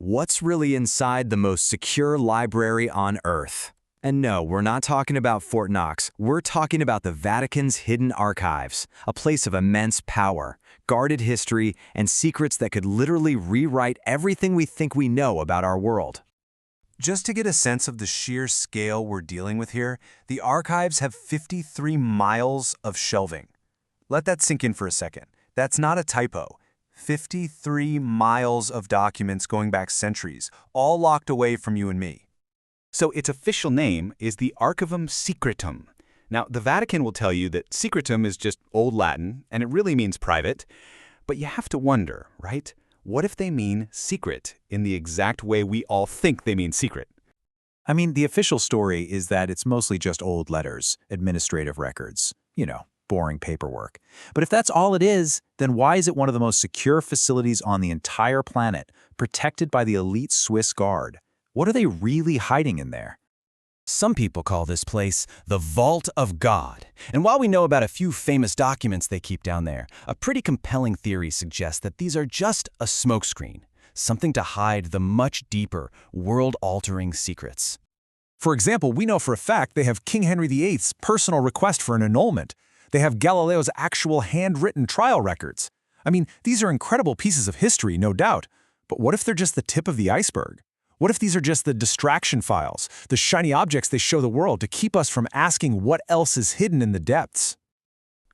What's really inside the most secure library on Earth? And no, we're not talking about Fort Knox. We're talking about the Vatican's hidden archives, a place of immense power, guarded history, and secrets that could literally rewrite everything we think we know about our world. Just to get a sense of the sheer scale we're dealing with here, the archives have 53 miles of shelving. Let that sink in for a second. That's not a typo. 53 miles of documents going back centuries, all locked away from you and me. So its official name is the Archivum Secretum. Now, the Vatican will tell you that secretum is just Old Latin, and it really means private. But you have to wonder, right? What if they mean secret in the exact way we all think they mean secret? I mean, the official story is that it's mostly just old letters, administrative records, boring paperwork. But if that's all it is, then why is it one of the most secure facilities on the entire planet, protected by the elite Swiss Guard? What are they really hiding in there? Some people call this place the Vault of God. And while we know about a few famous documents they keep down there, a pretty compelling theory suggests that these are just a smokescreen, something to hide the much deeper, world-altering secrets. For example, we know for a fact they have King Henry VIII's personal request for an annulment. They have Galileo's actual handwritten trial records. I mean, these are incredible pieces of history, no doubt. But what if they're just the tip of the iceberg? What if these are just the distraction files, the shiny objects they show the world to keep us from asking what else is hidden in the depths?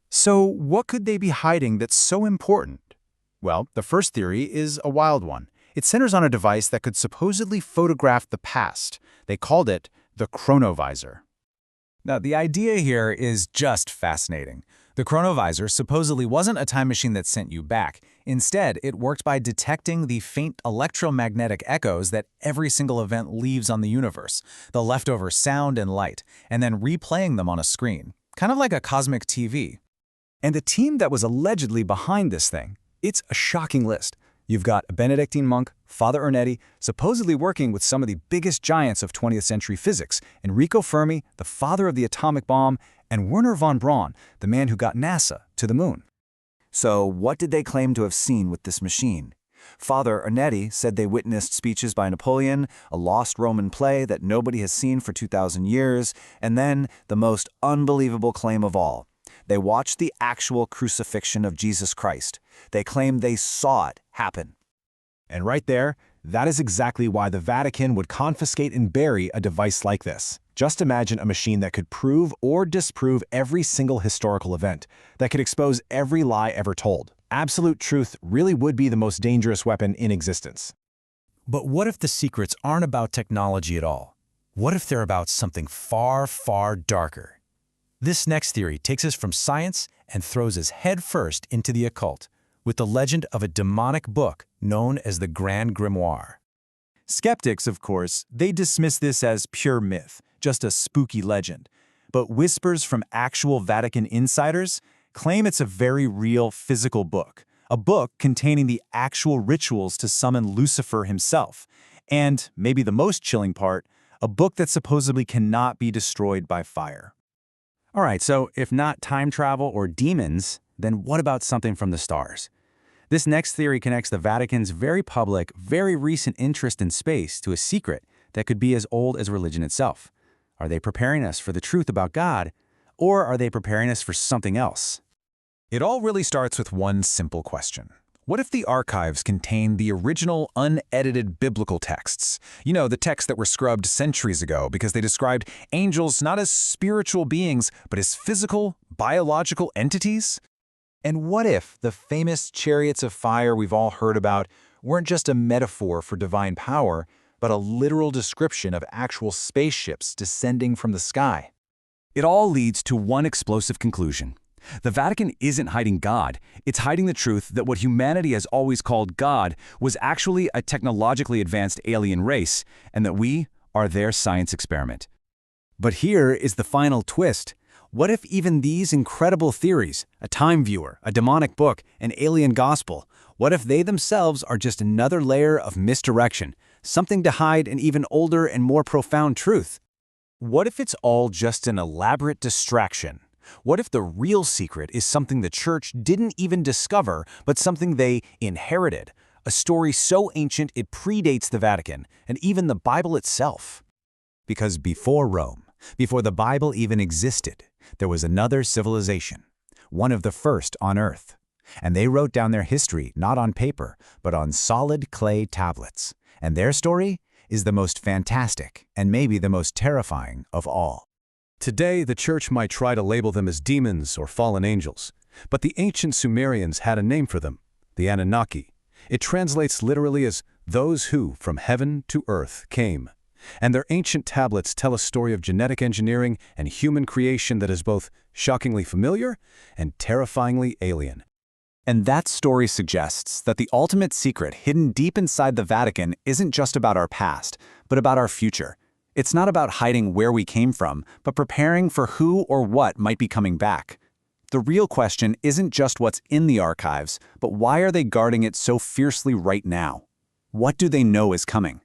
So what could they be hiding that's so important? Well, the first theory is a wild one. It centers on a device that could supposedly photograph the past. They called it the Chronovisor. Now, the idea here is just fascinating. The Chronovisor supposedly wasn't a time machine that sent you back. Instead, it worked by detecting the faint electromagnetic echoes that every single event leaves on the universe, the leftover sound and light, and then replaying them on a screen, kind of like a cosmic TV. And the team that was allegedly behind this thing, it's a shocking list. You've got a Benedictine monk, Father Ernetti, supposedly working with some of the biggest giants of 20th century physics, Enrico Fermi, the father of the atomic bomb, and Wernher von Braun, the man who got NASA to the moon. So what did they claim to have seen with this machine? Father Ernetti said they witnessed speeches by Napoleon, a lost Roman play that nobody has seen for 2,000 years, and then the most unbelievable claim of all. They watched the actual crucifixion of Jesus Christ. They claim they saw it happen. And right there, that is exactly why the Vatican would confiscate and bury a device like this. Just imagine a machine that could prove or disprove every single historical event, that could expose every lie ever told. Absolute truth really would be the most dangerous weapon in existence. But what if the secrets aren't about technology at all? What if they're about something far, far darker? This next theory takes us from science and throws us headfirst into the occult, with the legend of a demonic book known as the Grand Grimoire. Skeptics, of course, they dismiss this as pure myth, just a spooky legend. But whispers from actual Vatican insiders claim it's a very real physical book, a book containing the actual rituals to summon Lucifer himself. And, maybe the most chilling part, a book that supposedly cannot be destroyed by fire. All right, so if not time travel or demons, then what about something from the stars? This next theory connects the Vatican's very public, very recent interest in space to a secret that could be as old as religion itself. Are they preparing us for the truth about God, or are they preparing us for something else? It all really starts with one simple question. What if the archives contain the original unedited biblical texts? The texts that were scrubbed centuries ago because they described angels not as spiritual beings, but as physical, biological entities? And what if the famous chariots of fire we've all heard about weren't just a metaphor for divine power, but a literal description of actual spaceships descending from the sky? It all leads to one explosive conclusion. The Vatican isn't hiding God, it's hiding the truth that what humanity has always called God was actually a technologically advanced alien race, and that we are their science experiment. But here is the final twist. What if even these incredible theories, a time viewer, a demonic book, an alien gospel, what if they themselves are just another layer of misdirection, something to hide an even older and more profound truth? What if it's all just an elaborate distraction? What if the real secret is something the church didn't even discover, but something they inherited? a story so ancient it predates the Vatican and even the Bible itself. Because before Rome, before the Bible even existed, there was another civilization, one of the first on Earth. And they wrote down their history not on paper, but on solid clay tablets. And their story is the most fantastic and maybe the most terrifying of all. Today, the Church might try to label them as demons or fallen angels, but the ancient Sumerians had a name for them, the Anunnaki. It translates literally as those who, from heaven to earth, came. And their ancient tablets tell a story of genetic engineering and human creation that is both shockingly familiar and terrifyingly alien. And that story suggests that the ultimate secret hidden deep inside the Vatican isn't just about our past, but about our future. It's not about hiding where we came from, but preparing for who or what might be coming back. The real question isn't just what's in the archives, but why are they guarding it so fiercely right now? What do they know is coming?